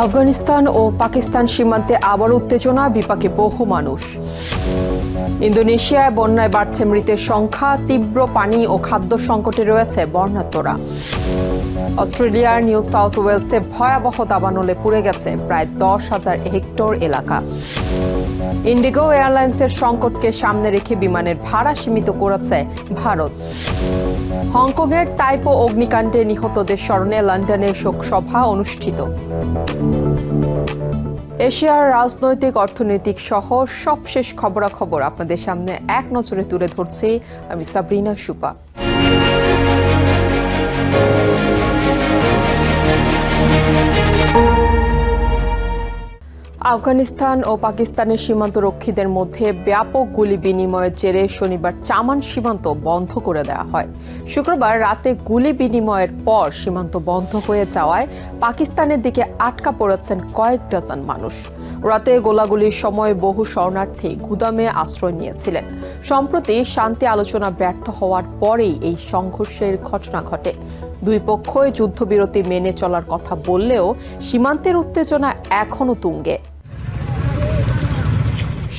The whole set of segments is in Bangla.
আফগানিস্তান ও পাকিস্তান সীমান্তে আবার উত্তেজনা, বিপাকে বহু মানুষ। ইন্দোনেশিয়ায় বন্যায় বাড়ছে মৃতের সংখ্যা, তীব্র পানি ও খাদ্য সংকটে রয়েছে বর্ণাঢ্যরা। অস্ট্রেলিয়ার নিউ সাউথ ওয়েলসে ভয়াবহ দাবানলে পুড়ে গেছে প্রায় 10,000 হেক্টর এলাকা। ইন্ডিগো এয়ারলাইন্সের সংকটকে সামনে রেখে বিমানের ভাড়া সীমিত করেছে ভারত। হংকংয়ের তাইপো অগ্নিকাণ্ডে নিহতদের স্মরণে লন্ডনে শোকসভা অনুষ্ঠিত। এশিয়ার রাজনৈতিক, অর্থনৈতিক সহ সবশেষ খবরাখবর আপনাদের সামনে এক নজরে তুলে ধরছি আমি সাবরিনা সুপা। আফগানিস্তান ও পাকিস্তানের সীমান্তরক্ষীদের মধ্যে ব্যাপক গুলি বিনিময়ের জেরে শনিবার চামান সীমান্ত বন্ধ করে দেওয়া হয়। শুক্রবার রাতে গুলি বিনিময়ের পর সীমান্ত বন্ধ হয়ে যাওয়ায় পাকিস্তানের দিকে আটকা পড়েছেন কয়েক ডজন মানুষ। রাতে গোলাগুলির সময় বহু শরণার্থী গুদামে আশ্রয় নিয়েছিলেন। সম্প্রতি শান্তি আলোচনা ব্যর্থ হওয়ার পরেই এই সংঘর্ষের ঘটনা ঘটে। দুই পক্ষই যুদ্ধবিরতি মেনে চলার কথা বললেও সীমান্তের উত্তেজনা এখনো তুঙ্গে।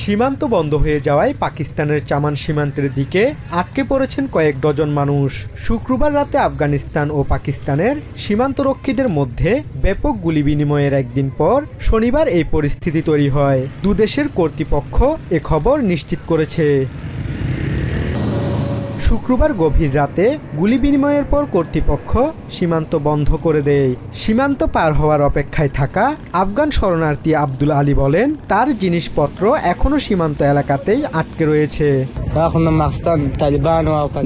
সীমান্ত বন্ধ হয়ে যাওয়ায় পাকিস্তানের চামান সীমান্তের দিকে আটকে পড়েছেন কয়েক ডজন মানুষ। শুক্রবার রাতে আফগানিস্তান ও পাকিস্তানের সীমান্তরক্ষীদের মধ্যে ব্যাপক গুলি বিনিময়ের একদিন পর শনিবার এই পরিস্থিতি তৈরি হয়। দুদেশের কর্তৃপক্ষ এ খবর নিশ্চিত করেছে। শুক্রবার গভীর রাতে গুলি বিনিময়ের পর কর্তৃপক্ষ সীমান্ত বন্ধ করে দেয়। সীমান্ত পার হওয়ার অপেক্ষায় থাকা আফগান শরণার্থী আব্দুল আলী বলেন, তার জিনিসপত্র এখনো সীমান্ত এলাকাতেই আটকে রয়েছে।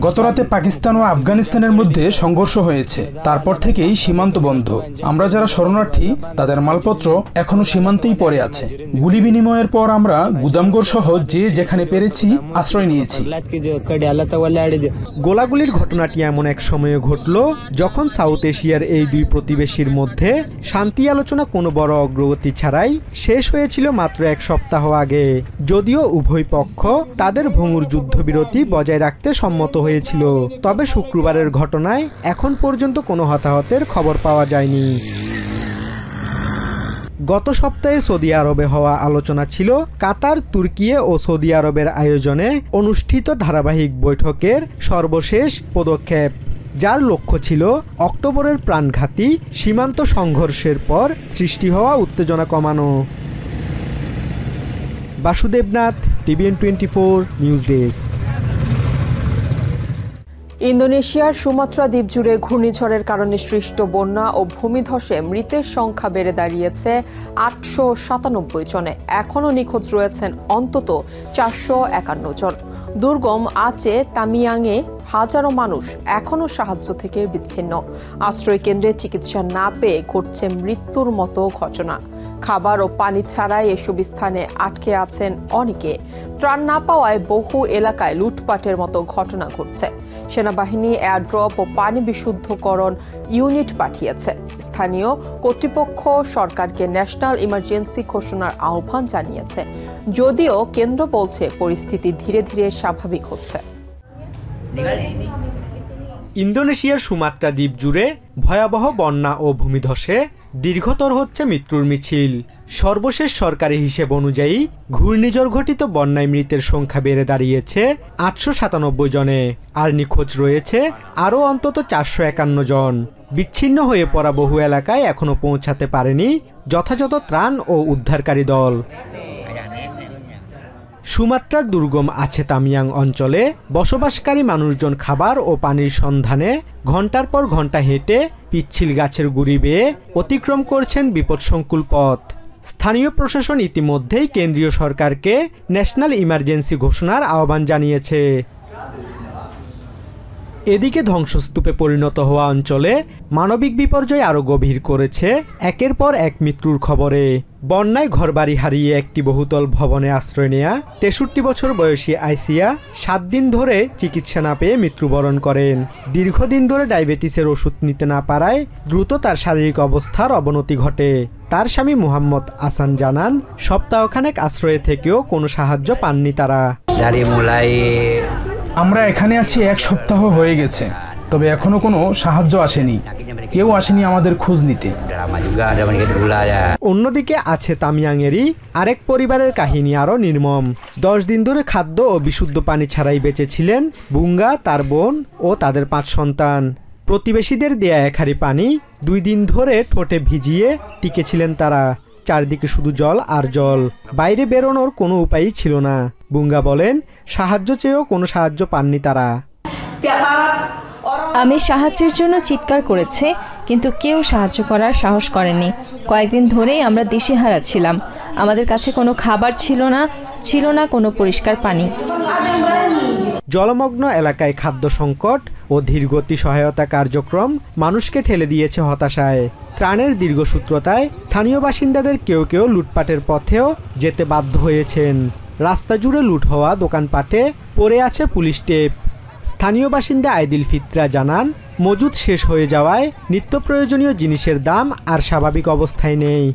গতরাতে পাকিস্তান ও আফগানিস্তানের মধ্যে সংঘর্ষ হয়েছে, তারপর থেকেই সীমান্ত বন্ধ। আমরা যারা শরণার্থী তাদের মালপত্র এখনো সীমান্তেই পড়ে আছে। গুলি বিনিময়ের পর আমরা গুদামঘর সহ যে যেখানে পেরেছি আশ্রয় নিয়েছি। গোলাগুলির ঘটনাটি এমন এক সময়ে ঘটল যখন সাউথ এশিয়ার এই দুই প্রতিবেশীর মধ্যে শান্তি আলোচনা কোনো বড় অগ্রগতি ছাড়াই শেষ হয়েছিল মাত্র এক সপ্তাহ আগে। যদিও উভয় পক্ষ তাদের ভঙ্গুর যুদ্ধবিরতি বজায় রাখতে সম্মত হয়েছিল, তবে শুক্রবারের ঘটনায় এখন পর্যন্ত কোনো হতাহতের খবর পাওয়া যায়নি। গত সপ্তাহে সৌদি আরবে হওয়া আলোচনা ছিল কাতার, তুর্কি ও সৌদি আরবের আয়োজনে অনুষ্ঠিত ধারাবাহিক বৈঠকের সর্বশেষ পদক্ষেপ, যার লক্ষ্য ছিল অক্টোবরের প্রাণঘাতী সীমান্ত সংঘর্ষের পর সৃষ্টি হওয়া উত্তেজনা কমানো। Basudebnath, TVN24 news desk. ইন্দোনেশিয়ার সুমাত্রা দ্বীপ জুড়ে ঘূর্ণিঝড়ের কারণে সৃষ্ট বন্যা ও ভূমিধসে মৃতের সংখ্যা বেড়ে দাঁড়িয়েছে 897 জনে। এখনও নিখোঁজ রয়েছেন অন্তত 451 জন। দুর্গম আচে তামিয়াংয়ে হাজারো মানুষ এখনও সাহায্য থেকে বিচ্ছিন্ন। আশ্রয় কেন্দ্রে চিকিৎসা না পেয়ে ঘটছে মৃত্যুর মতো ঘটনা। খাবার ও পানি ছাড়াই এসব স্থানে আটকে আছেন অনেকে। ত্রাণ না পাওয়ায় বহু এলাকায় লুটপাটের মতো ঘটনা ঘটছে। সেনাবাহিনী এয়ারড্রপ ও পানি বিশুদ্ধকরণ ইউনিট পাঠিয়েছে। স্থানীয় কর্তৃপক্ষ সরকারকে ন্যাশনাল ইমার্জেন্সি ঘোষণার আহ্বান জানিয়েছে, যদিও কেন্দ্র বলছে পরিস্থিতি ধীরে ধীরে স্বাভাবিক হচ্ছে। ইন্দোনেশিয়ার সুমাত্রা দ্বীপ জুড়ে ভয়াবহ বন্যা ও ভূমিধসে দীর্ঘতর হচ্ছে মৃত্যুর মিছিল। সর্বশেষ সরকারি হিসেব অনুযায়ী ঘূর্ণিঝড় ঘটিত বন্যায় মৃতের সংখ্যা বেড়ে দাঁড়িয়েছে 897 জনে, আর নিখোঁজ রয়েছে আরও অন্তত 451 জন। বিচ্ছিন্ন হয়ে পড়া বহু এলাকায় এখনও পৌঁছাতে পারেনি যথাযথ ত্রাণ ও উদ্ধারকারী দল। সুমাত্রার দুর্গম আছে তামিয়াং অঞ্চলে বসবাসকারী মানুষজন খাবার ও পানির সন্ধানে ঘন্টার পর ঘন্টা হেঁটে পিচ্ছিল গাছের গুড়ি বেয়ে অতিক্রম করছেন বিপদসংকুল পথ। স্থানীয় প্রশাসন ইতিমধ্যেই কেন্দ্রীয় সরকারকে ন্যাশনাল ইমার্জেন্সি ঘোষণার আহ্বান জানিয়েছে। এদিকে ধ্বংসস্তূপে পরিণত হওয়া অঞ্চলে মানবিক বিপর্যয় আরও গভীর করেছে একের পর এক মৃত্যুর খবরে। বন্যায় ঘরবাড়ি হারিয়ে একটি বহুতল ভবনে আশ্রয় নেয়া 63 বছর বয়সী আইসিয়া 7 দিন ধরে চিকিৎসা না পেয়ে মৃত্যুবরণ করেন। দীর্ঘদিন ধরে ডায়াবেটিসের ওষুধ নিতে না পারায় দ্রুত তার শারীরিক অবস্থার অবনতি ঘটে। তার স্বামী মুহাম্মদ আসান জানান, সপ্তাহখানেক আশ্রয়ে থেকেও কোনো সাহায্য পাননি তারা। আমরা এখানে আছি 1 সপ্তাহ হয়ে গেছে। তবে এখনো কোনো সাহায্য আসেনি, কেউ আসেনি আমাদের খোঁজ নিতে। অন্যদিকে আছে তামিয়াংয়েরই আরেক পরিবারের কাহিনী আরও নির্মম। 10 দিন ধরে খাদ্য ও বিশুদ্ধ পানি ছাড়াই বেঁচেছিলেন বুঙ্গা, তার বোন ও তাদের 5 সন্তান। প্রতিবেশীদের দেয়া এক হাঁড়ি পানি 2 দিন ধরে ঠোঁটে ভিজিয়ে টিকেছিলেন তারা। চারদিকে শুধু জল আর জল, বাইরে বেরোনোর কোনো উপায়ই ছিল না। বুঙ্গা বলেন, সাহায্য চেয়েও কোনো সাহায্য পাননি তারা। আমি সাহায্যের জন্য চিৎকার করেছি, কিন্তু কেউ সাহায্য করার সাহস করেনি। কয়েকদিন ধরেই আমরা দিশেহারা ছিলাম। আমাদের কাছে কোনো খাবার ছিল না কোনো পরিষ্কার পানি। জলমগ্ন এলাকায় খাদ্য সংকট ও ধীরগতি সহায়তা কার্যক্রম মানুষকে ঠেলে দিয়েছে হতাশায়। ত্রাণের দীর্ঘসূত্রতায় স্থানীয় বাসিন্দাদের কেউ কেউ লুটপাটের পথেও যেতে বাধ্য হয়েছেন। রাস্তা জুড়ে লুট হওয়া দোকানপাটে পড়ে আছে পুলিশ টেপ। স্থানীয় বাসিন্দা আইদিল ফিত্রা জানান, মজুদ শেষ হয়ে যাওয়ায় নিত্য প্রয়োজনীয় জিনিসের দাম আর স্বাভাবিক অবস্থায় নেই।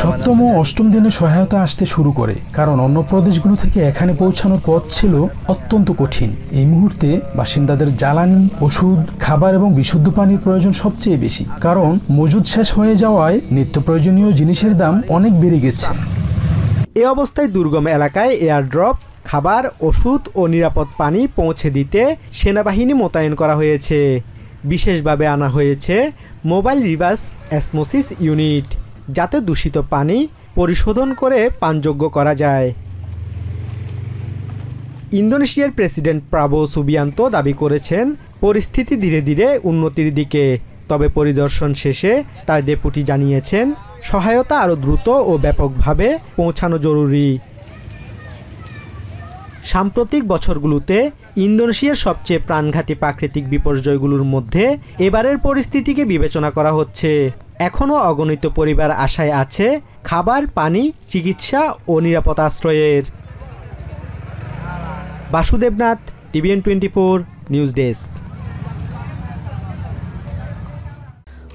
7ম ও 8ম দিনে সহায়তা আসতে শুরু করে, কারণ অন্য প্রদেশগুলো থেকে এখানে পৌঁছানোর পথ ছিল অত্যন্ত কঠিন। এই মুহূর্তে বাসিন্দাদের জ্বালানি, ওষুধ, খাবার এবং বিশুদ্ধ পানির প্রয়োজন সবচেয়ে বেশি, কারণ মজুদ শেষ হয়ে যাওয়ায় নিত্য প্রয়োজনীয় জিনিসের দাম অনেক বেড়ে গেছে। এ অবস্থায় দুর্গম এলাকায় এয়ারড্রপ, খাবার, ওষুধ ও নিরাপদ পানি পৌঁছে দিতে সেনাবাহিনী মোতায়েন করা হয়েছে। বিশেষভাবে আনা হয়েছে মোবাইল রিভার্স অসমোসিস ইউনিট, যাতে দূষিত পানি পরিশোধন করে পানযোগ্য করা যায়। ইন্দোনেশিয়ার প্রেসিডেন্ট প্রাবোও সুবিয়ান্তো দাবি করেছেন পরিস্থিতি ধীরে ধীরে উন্নতির দিকে। তবে পরিদর্শন শেষে তার ডেপুটি জানিয়েছেন, সহায়তা আরও দ্রুত ও ব্যাপকভাবে পৌঁছানো জরুরি। সাম্প্রতিক বছরগুলোতে ইন্দোনেশিয়ার সবচেয়ে প্রাণঘাতী প্রাকৃতিক বিপর্যয়গুলোর মধ্যে এবারের পরিস্থিতিকে বিবেচনা করা হচ্ছে। এখনও অগণিত পরিবার আশায় আছে খাবার, পানি, চিকিৎসা ও নিরাপদ আশ্রয়ের। Basudebnath, TVN 24 news desk.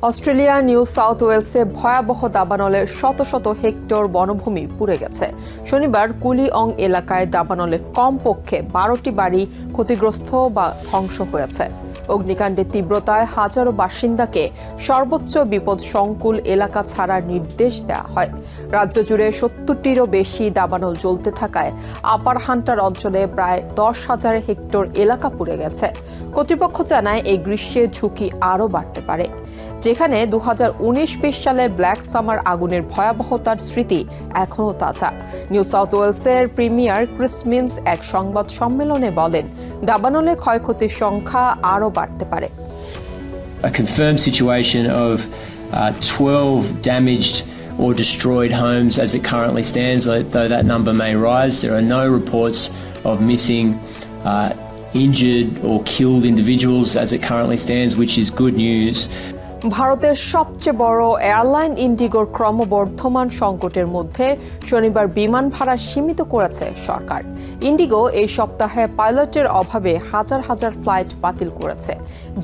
অস্ট্রেলিয়ার নিউ সাউথ ওয়েলসে ভয়াবহ দাবানলে শত শত হেক্টর বনভূমি পুড়ে গেছে। শনিবার কুলিঅং এলাকায় দাবানলে কমপক্ষে 12টি বাড়ি ক্ষতিগ্রস্ত বা ধ্বংস হয়েছে। অগ্নিকাণ্ডের তীব্রতায় হাজারো বাসিন্দাকে সর্বোচ্চ বিপদ সংকুল এলাকা ছাড়ার নির্দেশ দেওয়া হয়। রাজ্য জুড়ে 70টিরও বেশি দাবানল জ্বলতে থাকায় আপার হান্টার অঞ্চলে প্রায় 10,000 হেক্টর এলাকা পুড়ে গেছে। কর্তৃপক্ষ জানায় এই গ্রীষ্মের ঝুঁকি আরও বাড়তে পারে, যেখানে 2019-20 সালের ব্ল্যাক সামার আগুনের ভয়াবহতার স্মৃতি এখনও তাজা। নিউ সাউথ ওয়েলসের প্রিমিয়ার ক্রিস মিন্স এক সংবাদ সম্মেলনে বলেন, দাবানলে ক্ষয়ক্ষতির সংখ্যা আরও বাড়তে পারে। A confirmed situation of 12 damaged or destroyed homes as it currently stands, though that number may rise. There are no reports of missing, injured or killed individuals as it currently stands, which is good news. ভারতের সবচেয়ে বড় এয়ারলাইন ইন্ডিগোর ক্রমবর্ধমান সংকটের মধ্যে শনিবার বিমান ভাড়া সীমিত করেছে সরকার। ইন্ডিগো এই সপ্তাহে পাইলটের অভাবে হাজার হাজার ফ্লাইট বাতিল করেছে,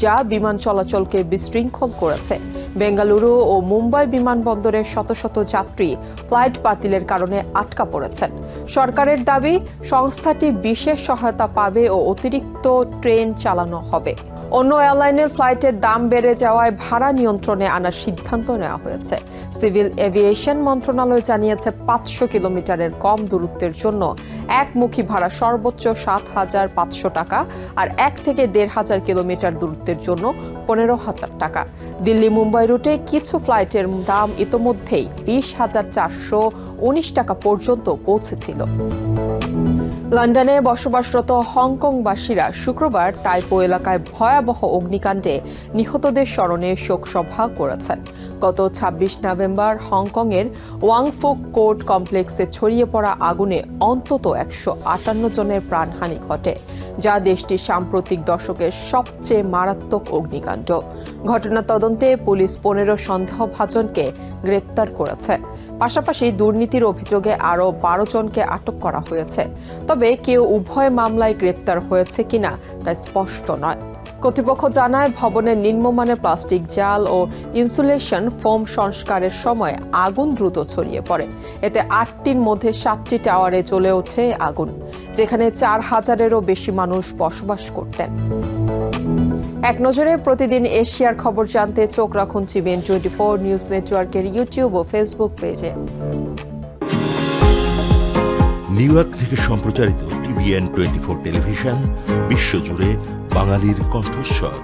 যা বিমান চলাচলকে বিশৃঙ্খল করেছে। বেঙ্গালুরু ও মুম্বাই বিমানবন্দরে শত শত যাত্রী ফ্লাইট বাতিলের কারণে আটকা পড়েছেন। সরকারের দাবি, সংস্থাটি বিশেষ সহায়তা পাবে ও অতিরিক্ত ট্রেন চালানো হবে। অন্য এয়ারলাইনের ফ্লাইটের দাম বেড়ে যাওয়ায় ভাড়া নিয়ন্ত্রণে আনার সিদ্ধান্ত নেওয়া হয়েছে। সিভিল এভিয়েশন মন্ত্রণালয় জানিয়েছে 500 কিলোমিটারের কম দূরত্বের জন্য একমুখী ভাড়া সর্বোচ্চ 7,500 টাকা আর 1 থেকে 1,500 কিলোমিটার দূরত্বের জন্য 15,000 টাকা। দিল্লি মুম্বাই রুটে কিছু ফ্লাইটের দাম ইতোমধ্যেই 20,419 টাকা পর্যন্ত পৌঁছেছিল। লন্ডনে বসবাসরত হংকংবাসীরা শুক্রবার তাইপো এলাকায় ভয়াবহ অগ্নিকাণ্ডে নিহতদের স্মরণে শোকসভা করেছেন। গত 26 নভেম্বর হংকংয়ের ওয়াংফুক কোর্ট কমপ্লেক্সে ছড়িয়ে পড়া আগুনে অন্তত 158 জনের প্রাণহানি ঘটে, যা দেশটির সাম্প্রতিক দশকের সবচেয়ে মারাত্মক অগ্নিকাণ্ড। ঘটনা তদন্তে পুলিশ 15 সন্দেহভাজনকে গ্রেপ্তার করেছে। পাশাপাশি দুর্নীতির অভিযোগে আরও 12 জনকে আটক করা হয়েছে। তবে কেউ উভয় মামলায় গ্রেপ্তার হয়েছে কিনা তা স্পষ্ট নয়। কর্তৃপক্ষ জানায়, ভবনের নিম্নমানের প্লাস্টিক জাল ও ইনসুলেশন ফোম সংস্কারের সময় আগুন দ্রুত ছড়িয়ে পড়ে। এতে 8টির মধ্যে 7টি টাওয়ারে জ্বলে ওঠে আগুন, যেখানে 4,000-এরও বেশি মানুষ বসবাস করতেন। এক নজরে প্রতিদিন এশিয়ার খবর জানতে চোখ রাখুন টিভিএন 24 নিউজ নেটওয়ার্কের ইউটিউব ও ফেসবুক পেজে। নিউ ইয়র্ক থেকে সম্প্রচারিত টিভিএন 24 টেলিভিশন বিশ্বজুড়ে বাঙালির কণ্ঠস্বর।